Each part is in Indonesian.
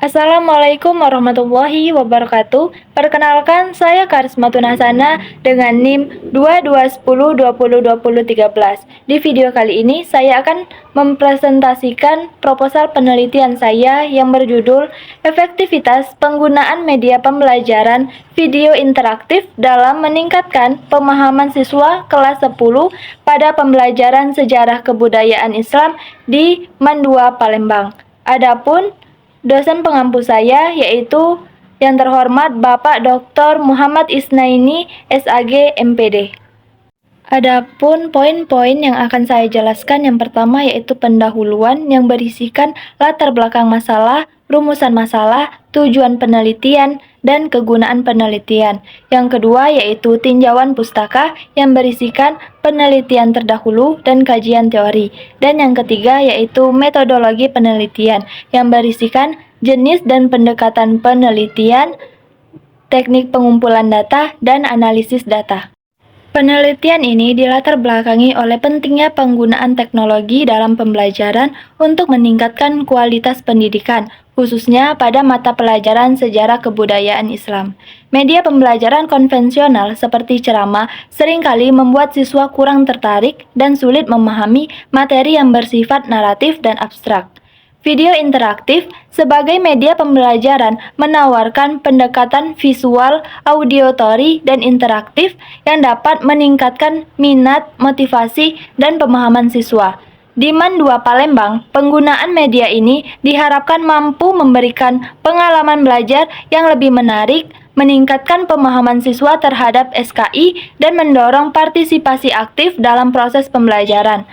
Assalamualaikum warahmatullahi wabarakatuh. Perkenalkan, saya Karismatun Hasana dengan NIM 2210202013. Di video kali ini, saya akan mempresentasikan proposal penelitian saya yang berjudul Efektivitas Penggunaan Media Pembelajaran Video Interaktif dalam Meningkatkan Pemahaman Siswa Kelas 10 pada Pembelajaran Sejarah Kebudayaan Islam di Mandua, Palembang. Adapun dosen pengampu saya yaitu yang terhormat Bapak Dr. Muhammad Isnaini, SAG, MPD. Adapun poin-poin yang akan saya jelaskan yang pertama yaitu pendahuluan yang berisikan latar belakang masalah, rumusan masalah, tujuan penelitian, dan kegunaan penelitian. Yang kedua yaitu tinjauan pustaka yang berisikan penelitian terdahulu dan kajian teori. Dan yang ketiga yaitu metodologi penelitian yang berisikan jenis dan pendekatan penelitian, teknik pengumpulan data, dan analisis data. Penelitian ini dilatar belakangi oleh pentingnya penggunaan teknologi dalam pembelajaran untuk meningkatkan kualitas pendidikan, khususnya pada mata pelajaran sejarah kebudayaan Islam. Media pembelajaran konvensional seperti ceramah seringkali membuat siswa kurang tertarik dan sulit memahami materi yang bersifat naratif dan abstrak. Video interaktif sebagai media pembelajaran menawarkan pendekatan visual, auditory, dan interaktif yang dapat meningkatkan minat, motivasi, dan pemahaman siswa. Di Mandua, Palembang, penggunaan media ini diharapkan mampu memberikan pengalaman belajar yang lebih menarik, meningkatkan pemahaman siswa terhadap SKI, dan mendorong partisipasi aktif dalam proses pembelajaran.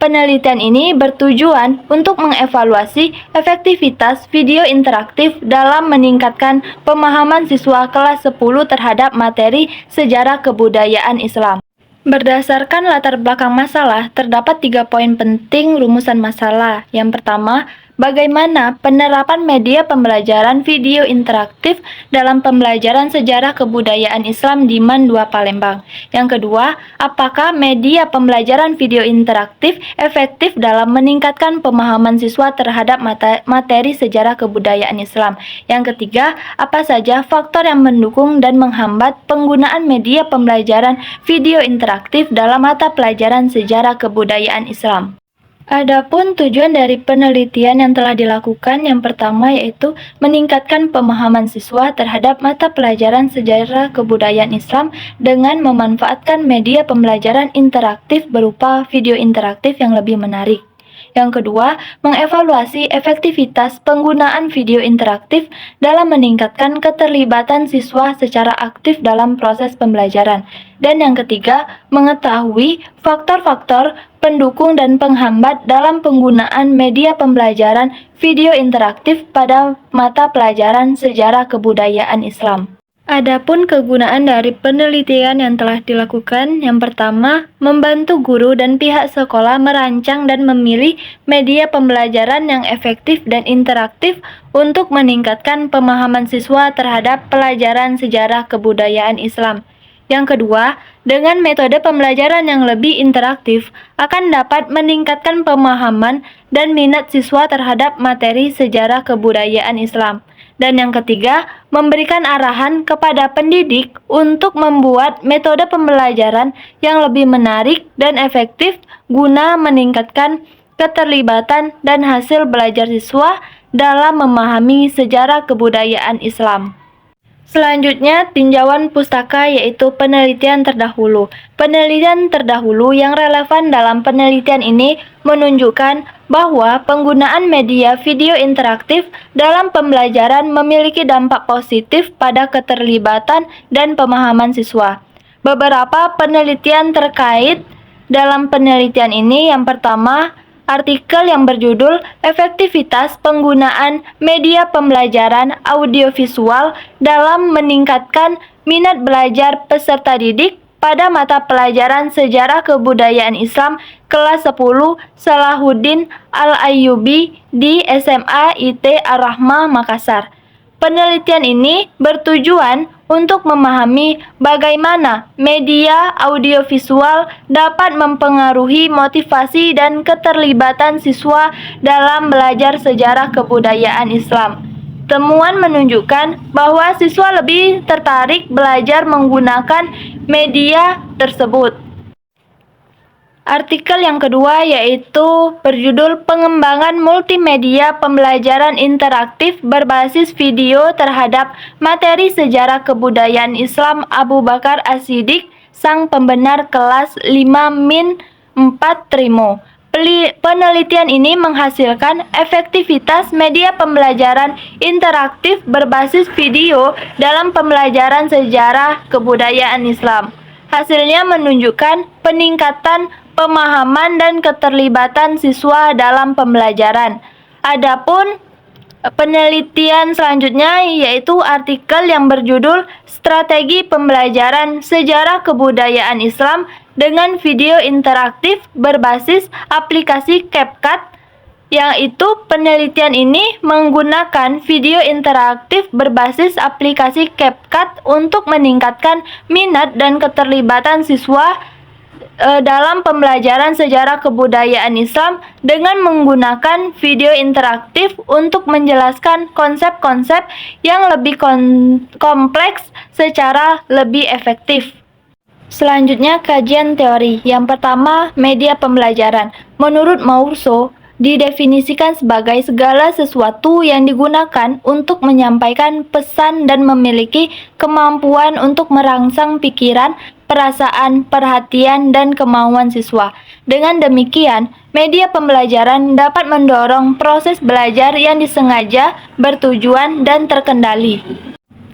Penelitian ini bertujuan untuk mengevaluasi efektivitas video interaktif dalam meningkatkan pemahaman siswa kelas 10 terhadap materi sejarah kebudayaan Islam. Berdasarkan latar belakang masalah, terdapat 3 poin penting rumusan masalah. Yang pertama, bagaimana penerapan media pembelajaran video interaktif dalam pembelajaran sejarah kebudayaan Islam di Mandua, Palembang. Yang kedua, apakah media pembelajaran video interaktif efektif dalam meningkatkan pemahaman siswa terhadap materi sejarah kebudayaan Islam. Yang ketiga, apa saja faktor yang mendukung dan menghambat penggunaan media pembelajaran video interaktif dalam mata pelajaran sejarah kebudayaan Islam. Adapun tujuan dari penelitian yang telah dilakukan yang pertama yaitu meningkatkan pemahaman siswa terhadap mata pelajaran sejarah kebudayaan Islam dengan memanfaatkan media pembelajaran interaktif berupa video interaktif yang lebih menarik. Yang kedua, mengevaluasi efektivitas penggunaan video interaktif dalam meningkatkan keterlibatan siswa secara aktif dalam proses pembelajaran. Dan yang ketiga, mengetahui faktor-faktor pendukung dan penghambat dalam penggunaan media pembelajaran video interaktif pada mata pelajaran sejarah kebudayaan Islam. Adapun kegunaan dari penelitian yang telah dilakukan, yang pertama, membantu guru dan pihak sekolah merancang dan memilih media pembelajaran yang efektif dan interaktif untuk meningkatkan pemahaman siswa terhadap pelajaran sejarah kebudayaan Islam. Yang kedua, dengan metode pembelajaran yang lebih interaktif akan dapat meningkatkan pemahaman dan minat siswa terhadap materi sejarah kebudayaan Islam. Dan yang ketiga, memberikan arahan kepada pendidik untuk membuat metode pembelajaran yang lebih menarik dan efektif guna meningkatkan keterlibatan dan hasil belajar siswa dalam memahami sejarah kebudayaan Islam. Selanjutnya, tinjauan pustaka yaitu penelitian terdahulu. Penelitian terdahulu yang relevan dalam penelitian ini menunjukkan bahwa penggunaan media video interaktif dalam pembelajaran memiliki dampak positif pada keterlibatan dan pemahaman siswa. Beberapa penelitian terkait dalam penelitian ini, yang pertama, artikel yang berjudul Efektivitas Penggunaan Media Pembelajaran Audiovisual dalam Meningkatkan Minat Belajar Peserta Didik pada Mata Pelajaran Sejarah Kebudayaan Islam Kelas 10 Salahuddin Al-Ayyubi di SMA IT Ar-Rahmah, Makassar. Penelitian ini bertujuan untuk memahami bagaimana media audiovisual dapat mempengaruhi motivasi dan keterlibatan siswa dalam belajar sejarah kebudayaan Islam. Temuan menunjukkan bahwa siswa lebih tertarik belajar menggunakan media tersebut. Artikel yang kedua yaitu berjudul Pengembangan Multimedia Pembelajaran Interaktif Berbasis Video Terhadap Materi Sejarah Kebudayaan Islam Abu Bakar As-Siddiq, sang pembenar kelas 5-4 Trimo. Penelitian ini menghasilkan efektivitas media pembelajaran interaktif berbasis video dalam pembelajaran sejarah kebudayaan Islam. Hasilnya menunjukkan peningkatan pemahaman dan keterlibatan siswa dalam pembelajaran. Adapun penelitian selanjutnya yaitu artikel yang berjudul Strategi Pembelajaran Sejarah Kebudayaan Islam dengan Video Interaktif Berbasis Aplikasi CapCut, yaitu penelitian ini menggunakan video interaktif berbasis aplikasi CapCut untuk meningkatkan minat dan keterlibatan siswa dalam pembelajaran sejarah kebudayaan Islam dengan menggunakan video interaktif untuk menjelaskan konsep-konsep yang lebih kompleks secara lebih efektif. Selanjutnya, kajian teori. Yang pertama, media pembelajaran. Menurut Mourso, didefinisikan sebagai segala sesuatu yang digunakan untuk menyampaikan pesan dan memiliki kemampuan untuk merangsang pikiran, perasaan, perhatian, dan kemauan siswa. Dengan demikian, media pembelajaran dapat mendorong proses belajar yang disengaja, bertujuan, dan terkendali.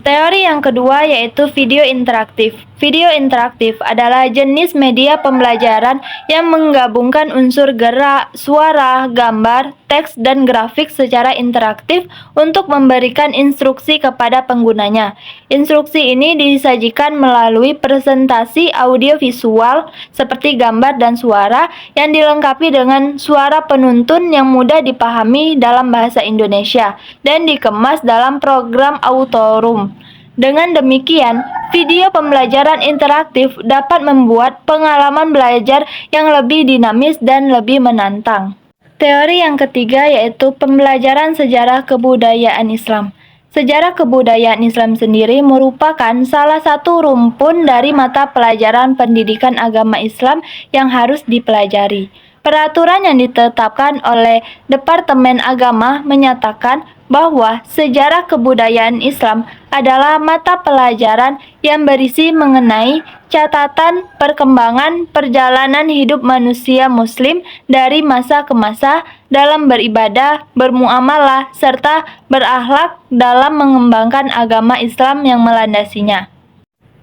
Teori yang kedua yaitu video interaktif. Video interaktif adalah jenis media pembelajaran yang menggabungkan unsur gerak, suara, gambar, teks, dan grafik secara interaktif untuk memberikan instruksi kepada penggunanya. Instruksi ini disajikan melalui presentasi audiovisual seperti gambar dan suara yang dilengkapi dengan suara penuntun yang mudah dipahami dalam bahasa Indonesia dan dikemas dalam program Autorum. Dengan demikian, video pembelajaran interaktif dapat membuat pengalaman belajar yang lebih dinamis dan lebih menantang. Teori yang ketiga yaitu pembelajaran sejarah kebudayaan Islam. Sejarah kebudayaan Islam sendiri merupakan salah satu rumpun dari mata pelajaran pendidikan agama Islam yang harus dipelajari. Peraturan yang ditetapkan oleh Departemen Agama menyatakan bahwa sejarah kebudayaan Islam adalah mata pelajaran yang berisi mengenai catatan perkembangan perjalanan hidup manusia muslim dari masa ke masa dalam beribadah, bermuamalah, serta berakhlak dalam mengembangkan agama Islam yang melandasinya.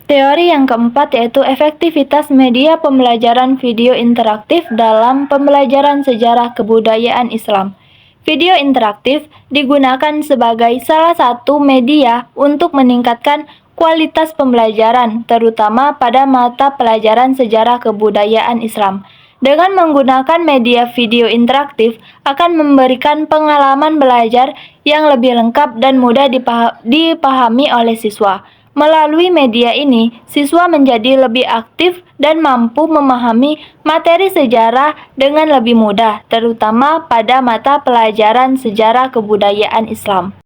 Teori yang keempat yaitu efektivitas media pembelajaran video interaktif dalam pembelajaran sejarah kebudayaan Islam. Video interaktif digunakan sebagai salah satu media untuk meningkatkan kualitas pembelajaran, terutama pada mata pelajaran sejarah kebudayaan Islam. Dengan menggunakan media video interaktif akan memberikan pengalaman belajar yang lebih lengkap dan mudah dipahami oleh siswa. Melalui media ini, siswa menjadi lebih aktif dan mampu memahami materi sejarah dengan lebih mudah, terutama pada mata pelajaran sejarah kebudayaan Islam.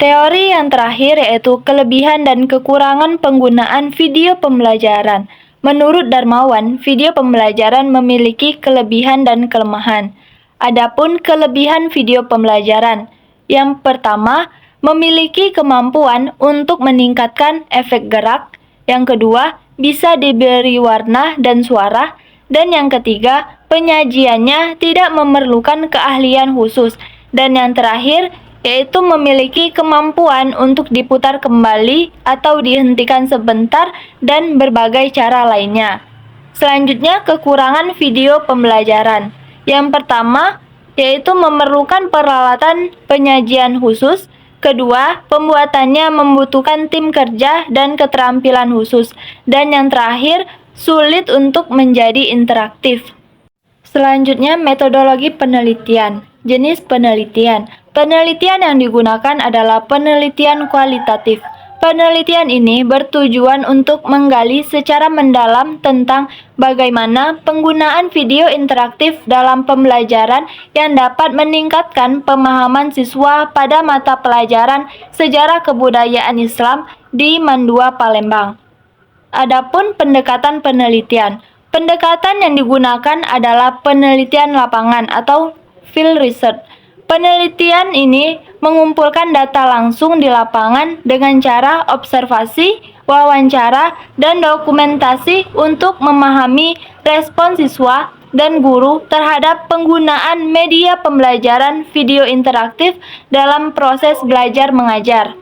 Teori yang terakhir yaitu kelebihan dan kekurangan penggunaan video pembelajaran. Menurut Darmawan, video pembelajaran memiliki kelebihan dan kelemahan. Adapun kelebihan video pembelajaran, yang pertama, memiliki kemampuan untuk meningkatkan efek gerak. Yang kedua, bisa diberi warna dan suara. Dan yang ketiga, penyajiannya tidak memerlukan keahlian khusus. Dan yang terakhir, yaitu memiliki kemampuan untuk diputar kembali atau dihentikan sebentar dan berbagai cara lainnya. Selanjutnya, kekurangan video pembelajaran. Yang pertama, yaitu memerlukan peralatan penyajian khusus. Kedua, pembuatannya membutuhkan tim kerja dan keterampilan khusus. Dan yang terakhir, sulit untuk menjadi interaktif. Selanjutnya, metodologi penelitian. Jenis penelitian. Penelitian yang digunakan adalah penelitian kualitatif. Penelitian ini bertujuan untuk menggali secara mendalam tentang bagaimana penggunaan video interaktif dalam pembelajaran yang dapat meningkatkan pemahaman siswa pada mata pelajaran Sejarah Kebudayaan Islam di Mandua, Palembang. Adapun pendekatan penelitian. Pendekatan yang digunakan adalah penelitian lapangan atau field research. Penelitian ini mengumpulkan data langsung di lapangan dengan cara observasi, wawancara, dan dokumentasi untuk memahami respon siswa dan guru terhadap penggunaan media pembelajaran video interaktif dalam proses belajar mengajar.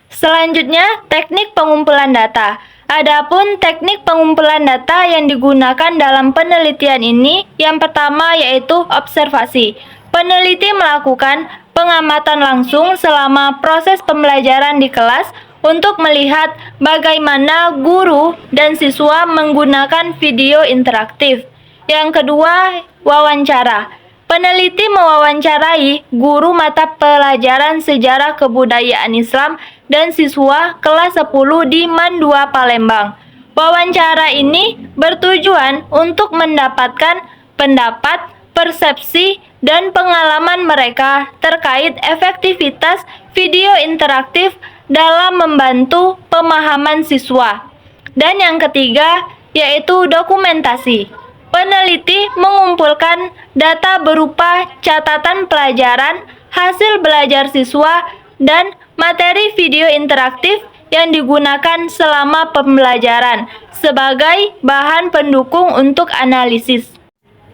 Selanjutnya, teknik pengumpulan data. Adapun teknik pengumpulan data yang digunakan dalam penelitian ini, yang pertama yaitu observasi. Peneliti melakukan pengamatan langsung selama proses pembelajaran di kelas untuk melihat bagaimana guru dan siswa menggunakan video interaktif. Yang kedua, wawancara. Peneliti mewawancarai guru mata pelajaran Sejarah Kebudayaan Islam dan siswa kelas 10 di Mandua, Palembang. Wawancara ini bertujuan untuk mendapatkan pendapat, persepsi, dan pengalaman mereka terkait efektivitas video interaktif dalam membantu pemahaman siswa. Dan yang ketiga, yaitu dokumentasi. Peneliti mengumpulkan data berupa catatan pelajaran, hasil belajar siswa, dan materi video interaktif yang digunakan selama pembelajaran sebagai bahan pendukung untuk analisis.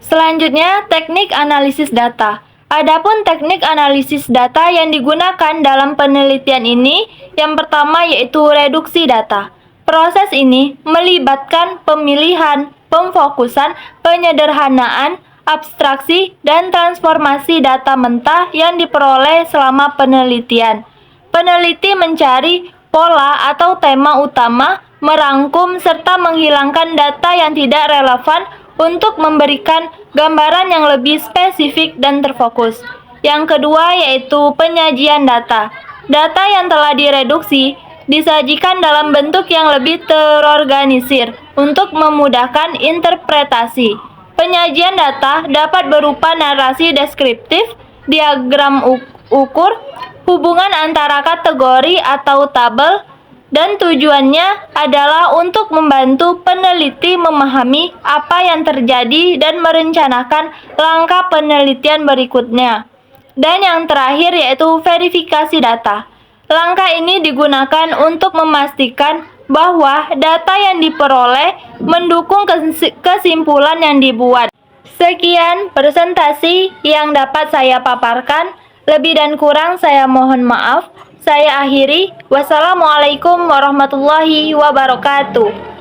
Selanjutnya, teknik analisis data. Adapun teknik analisis data yang digunakan dalam penelitian ini, yang pertama yaitu reduksi data. Proses ini melibatkan pemilihan, pemfokusan, penyederhanaan, abstraksi, dan transformasi data mentah yang diperoleh selama penelitian. Peneliti mencari pola atau tema utama, merangkum, serta menghilangkan data yang tidak relevan untuk memberikan gambaran yang lebih spesifik dan terfokus. Yang kedua yaitu penyajian data. Data yang telah direduksi disajikan dalam bentuk yang lebih terorganisir untuk memudahkan interpretasi. Penyajian data dapat berupa narasi deskriptif, diagram ukur, hubungan antara kategori atau tabel, dan tujuannya adalah untuk membantu peneliti memahami apa yang terjadi dan merencanakan langkah penelitian berikutnya. Dan yang terakhir yaitu verifikasi data. Langkah ini digunakan untuk memastikan bahwa data yang diperoleh mendukung kesimpulan yang dibuat. Sekian presentasi yang dapat saya paparkan. Lebih dan kurang saya mohon maaf. Saya akhiri. Wassalamualaikum warahmatullahi wabarakatuh.